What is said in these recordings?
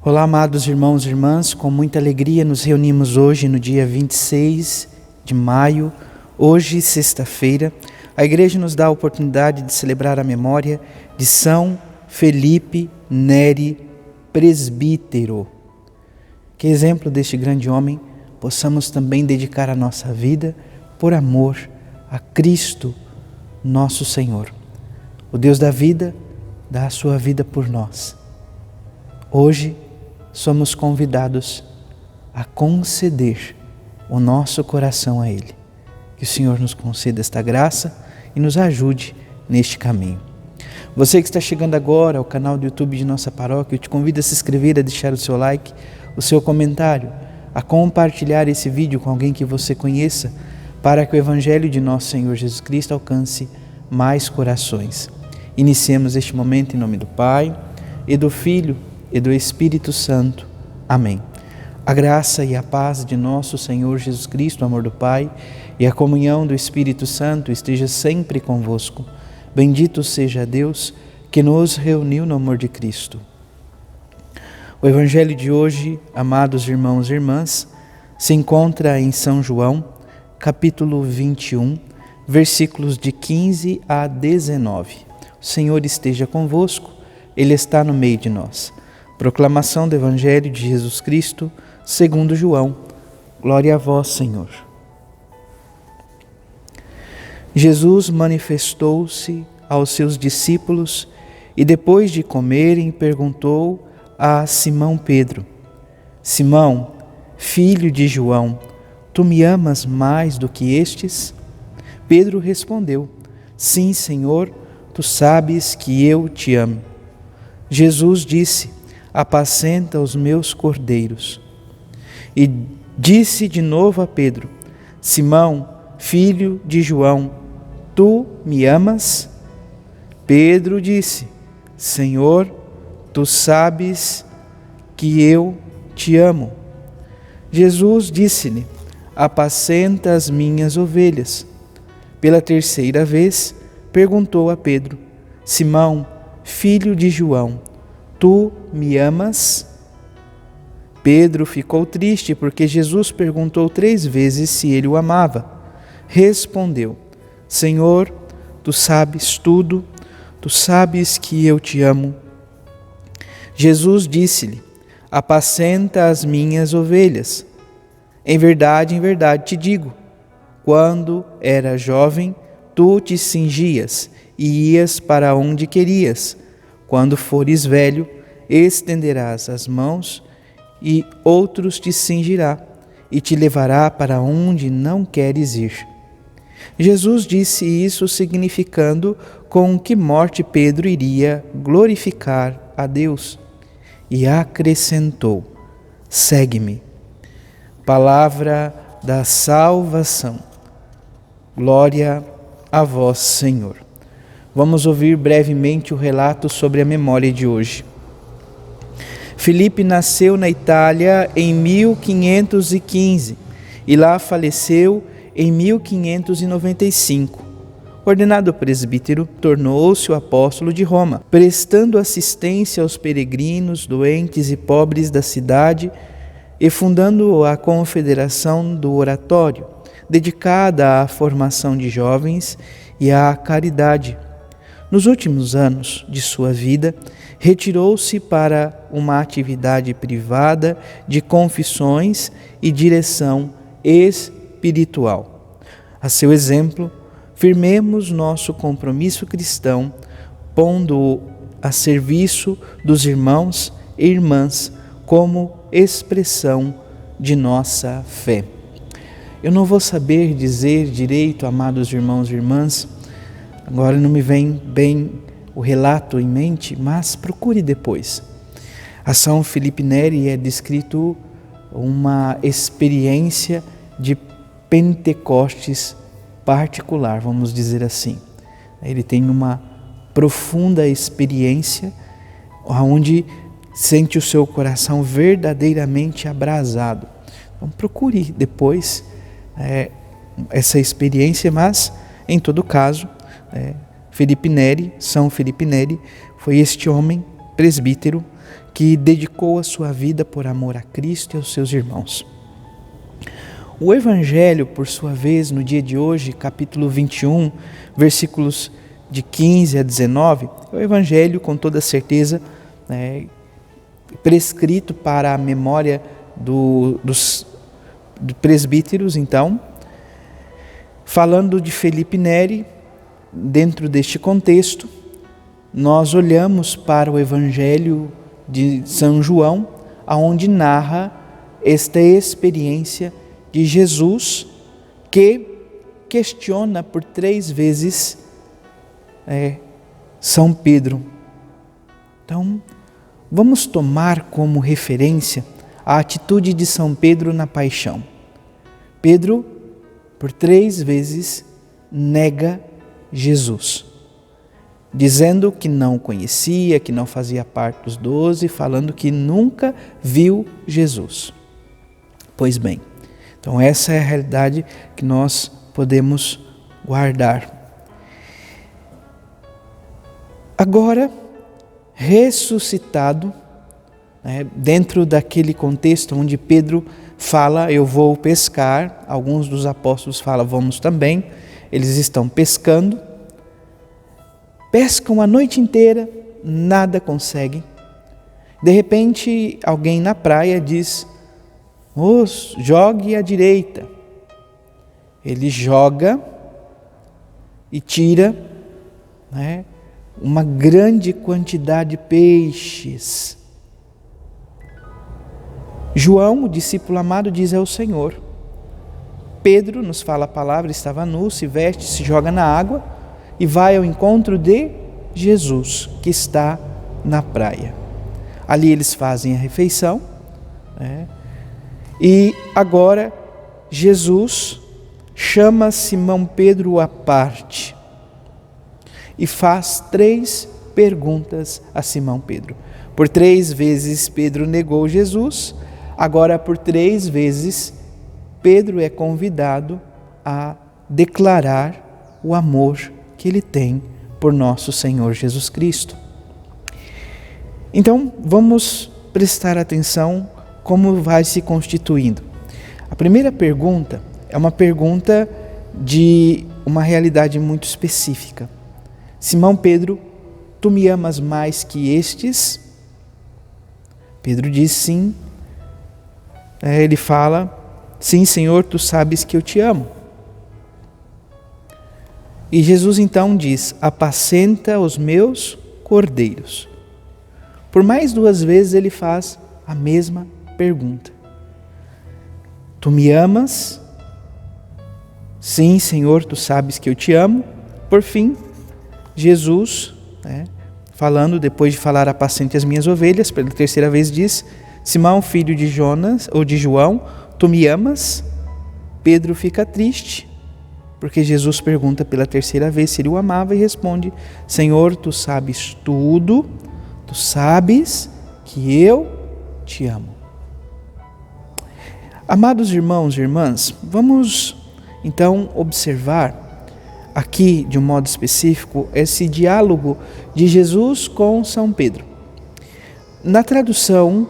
Olá, amados irmãos e irmãs, com muita alegria nos reunimos hoje no dia 26 de maio, hoje sexta-feira. A igreja nos dá a oportunidade de celebrar a memória de São Felipe Neri, presbítero. Que exemplo deste grande homem possamos também dedicar a nossa vida por amor a Cristo, nosso Senhor. O Deus da vida dá a sua vida por nós. Hoje somos convidados a conceder o nosso coração a Ele. Que o Senhor nos conceda esta graça e nos ajude neste caminho. Você que está chegando agora ao canal do YouTube de nossa paróquia, eu te convido a se inscrever, a deixar o seu like, o seu comentário, a compartilhar esse vídeo com alguém que você conheça, para que o Evangelho de nosso Senhor Jesus Cristo alcance mais corações. Iniciemos este momento em nome do Pai, e do Filho, e do Espírito Santo. Amém. A graça e a paz de nosso Senhor Jesus Cristo, o amor do Pai e a comunhão do Espírito Santo esteja sempre convosco. Bendito seja Deus que nos reuniu no amor de Cristo. O Evangelho de hoje, amados irmãos e irmãs, se encontra em São João, capítulo 21, versículos de 15 a 19. O Senhor esteja convosco, Ele está no meio de nós. Proclamação do Evangelho de Jesus Cristo, segundo João. Glória a vós, Senhor. Jesus manifestou-se aos seus discípulos e depois de comerem perguntou a Simão Pedro: Simão, filho de João, tu me amas mais do que estes? Pedro respondeu: Sim, Senhor, tu sabes que eu te amo. Jesus disse: Apacenta os meus cordeiros. E disse de novo a Pedro: Simão, filho de João, tu me amas? Pedro disse: Senhor, tu sabes que eu te amo. Jesus disse-lhe: Apacenta as minhas ovelhas. Pela terceira vez, perguntou a Pedro: Simão, filho de João, tu me amas? Pedro ficou triste porque Jesus perguntou 3 vezes se ele o amava. Respondeu: Senhor, tu sabes tudo, tu sabes que eu te amo. Jesus disse-lhe: Apacenta as minhas ovelhas. Em verdade te digo, quando era jovem, tu te cingias e ias para onde querias. Quando fores velho, estenderás as mãos e outros te cingirá e te levará para onde não queres ir. Jesus disse isso significando com que morte Pedro iria glorificar a Deus. E acrescentou: Segue-me. Palavra da salvação. Glória a vós, Senhor. Vamos ouvir brevemente o relato sobre a memória de hoje. Felipe nasceu na Itália em 1515 e lá faleceu em 1595. Ordenado presbítero, tornou-se o apóstolo de Roma, prestando assistência aos peregrinos, doentes e pobres da cidade e fundando a Confederação do Oratório, dedicada à formação de jovens e à caridade. Nos últimos anos de sua vida, retirou-se para uma atividade privada de confissões e direção espiritual. A seu exemplo, firmemos nosso compromisso cristão, pondo-o a serviço dos irmãos e irmãs como expressão de nossa fé. Eu não vou saber dizer direito, amados irmãos e irmãs, agora não me vem bem o relato em mente, mas procure depois. A São Felipe Neri é descrito uma experiência de Pentecostes particular, vamos dizer assim. Ele tem uma profunda experiência onde sente o seu coração verdadeiramente abrasado. Então procure depois essa experiência, mas em todo caso, Felipe Neri, São Felipe Neri, foi este homem presbítero que dedicou a sua vida por amor a Cristo e aos seus irmãos. O Evangelho, por sua vez, no dia de hoje, capítulo 21, versículos de 15 a 19, é o Evangelho, com toda certeza, prescrito para a memória dos presbíteros, então, falando de Felipe Neri. Dentro deste contexto, nós olhamos para o Evangelho de São João, aonde narra esta experiência de Jesus, que questiona por 3 vezes São Pedro. Então, vamos tomar como referência a atitude de São Pedro na paixão. Pedro, por 3 vezes, nega Jesus, dizendo que não conhecia, que não fazia parte dos 12, falando que nunca viu Jesus. Pois bem, então essa é a realidade que nós podemos guardar. Agora, ressuscitado, dentro daquele contexto onde Pedro fala, eu vou pescar, alguns dos apóstolos falam, vamos também, eles estão pescando, pescam a noite inteira, nada conseguem. De repente, alguém na praia diz, jogue à direita. Ele joga e tira uma grande quantidade de peixes. João, o discípulo amado, diz ao Senhor. Pedro, nos fala a palavra, estava nu, se veste, se joga na água e vai ao encontro de Jesus, que está na praia. Ali eles fazem a refeição, e agora Jesus chama Simão Pedro à parte e faz 3 perguntas a Simão Pedro. Por 3 vezes Pedro negou Jesus, agora por 3 vezes Pedro é convidado a declarar o amor que ele tem por nosso Senhor Jesus Cristo. Então, vamos prestar atenção como vai se constituindo. A primeira pergunta é uma pergunta de uma realidade muito específica. Simão Pedro, tu me amas mais que estes? Pedro diz sim. Ele fala, sim, Senhor, tu sabes que eu te amo. E Jesus então diz, apacenta os meus cordeiros. Por mais 2 vezes ele faz a mesma pergunta. Tu me amas? Sim, Senhor, tu sabes que eu te amo. Por fim, Jesus, falando, depois de falar apacente as minhas ovelhas, pela 3ª vez diz, Simão, filho de Jonas, ou de João, tu me amas? Pedro fica triste, porque Jesus pergunta pela 3ª vez se ele o amava e responde, Senhor, tu sabes tudo, tu sabes que eu te amo. Amados irmãos e irmãs, vamos então observar aqui de um modo específico esse diálogo de Jesus com São Pedro. Na tradução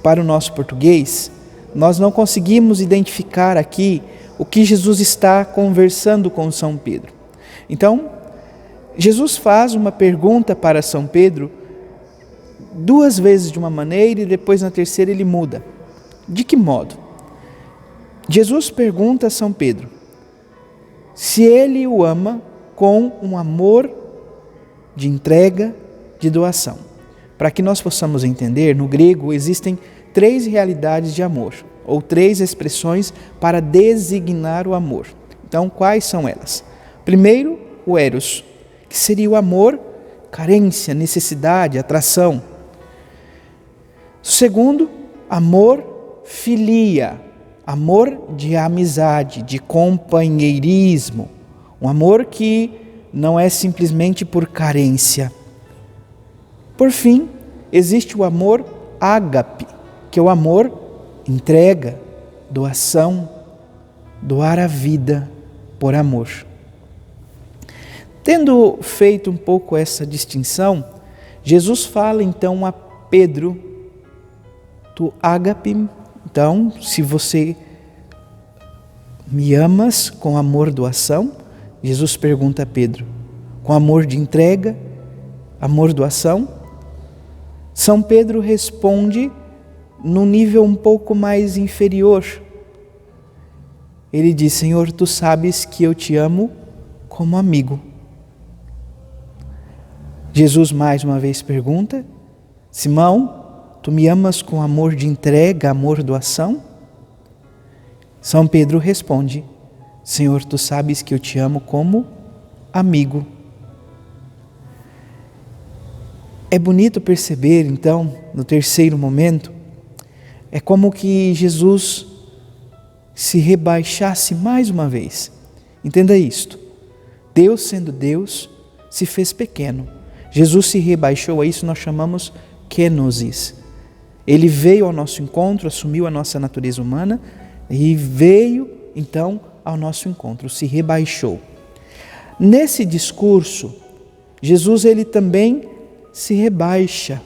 para o nosso português, nós não conseguimos identificar aqui o que Jesus está conversando com São Pedro. Então, Jesus faz uma pergunta para São Pedro 2 vezes de uma maneira e depois na 3ª ele muda. De que modo? Jesus pergunta a São Pedro se ele o ama com um amor de entrega, de doação. Para que nós possamos entender, no grego existem 3 realidades de amor, ou 3 expressões para designar o amor. Então, quais são elas? Primeiro, o eros, que seria o amor, carência, necessidade, atração. Segundo, amor, filia, amor de amizade, de companheirismo, um amor que não é simplesmente por carência. Por fim, existe o amor ágape, que é o amor entrega, doação, doar a vida por amor. Tendo feito um pouco essa distinção, Jesus fala então a Pedro, tu ágape, então, se você me amas com amor doação, Jesus pergunta a Pedro, com amor de entrega, amor doação? São Pedro responde num nível um pouco mais inferior. Ele diz, Senhor, tu sabes que eu te amo como amigo. Jesus mais uma vez pergunta, Simão, tu me amas com amor de entrega, amor doação? São Pedro responde, Senhor, tu sabes que eu te amo como amigo. É bonito perceber, então, no terceiro momento, é como que Jesus se rebaixasse mais uma vez. Entenda isto. Deus, sendo Deus, se fez pequeno. Jesus se rebaixou, a isso nós chamamos kenosis. Ele veio ao nosso encontro, assumiu a nossa natureza humana e veio, então, ao nosso encontro, se rebaixou. Nesse discurso, Jesus ele também se rebaixa.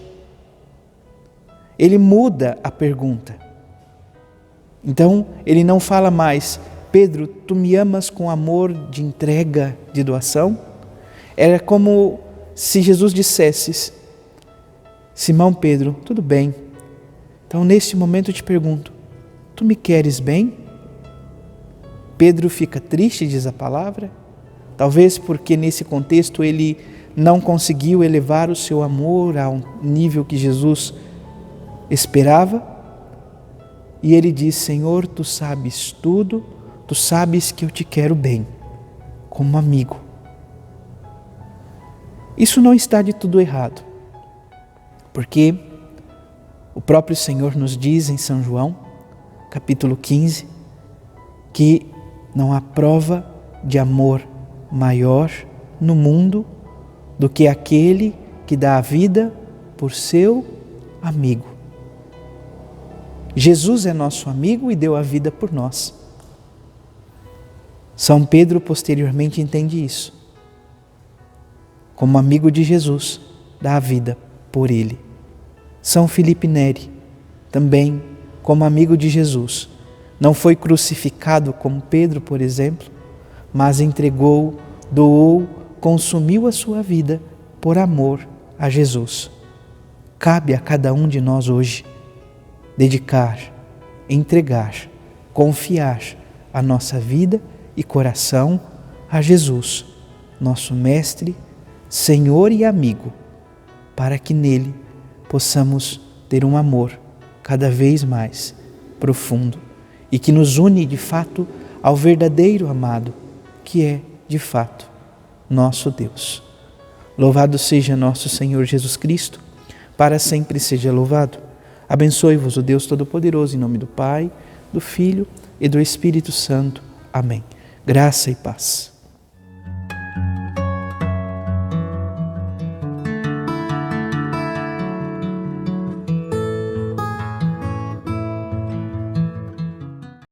Ele muda a pergunta. Então, ele não fala mais, Pedro, tu me amas com amor de entrega, de doação? Era como se Jesus dissesse, Simão Pedro, tudo bem. Então, nesse momento eu te pergunto, tu me queres bem? Pedro fica triste, diz a palavra, talvez porque nesse contexto ele não conseguiu elevar o seu amor ao nível que Jesus esperava. E ele diz, Senhor, tu sabes tudo, tu sabes que eu te quero bem, como amigo. Isso não está de tudo errado, porque o próprio Senhor nos diz em São João, capítulo 15, que não há prova de amor maior no mundo do que aquele que dá a vida por seu amigo. Jesus é nosso amigo e deu a vida por nós. São Pedro posteriormente entende isso. Como amigo de Jesus, dá a vida por ele. São Filipe Neri, também como amigo de Jesus, não foi crucificado como Pedro, por exemplo, mas entregou, doou, consumiu a sua vida por amor a Jesus. Cabe a cada um de nós hoje dedicar, entregar, confiar a nossa vida e coração a Jesus, nosso Mestre, Senhor e amigo, para que nele possamos ter um amor cada vez mais profundo e que nos une de fato ao verdadeiro amado, que é de fato nosso Deus. Louvado seja nosso Senhor Jesus Cristo, para sempre seja louvado. Abençoe-vos o Deus Todo-Poderoso, em nome do Pai, do Filho e do Espírito Santo. Amém. Graça e paz.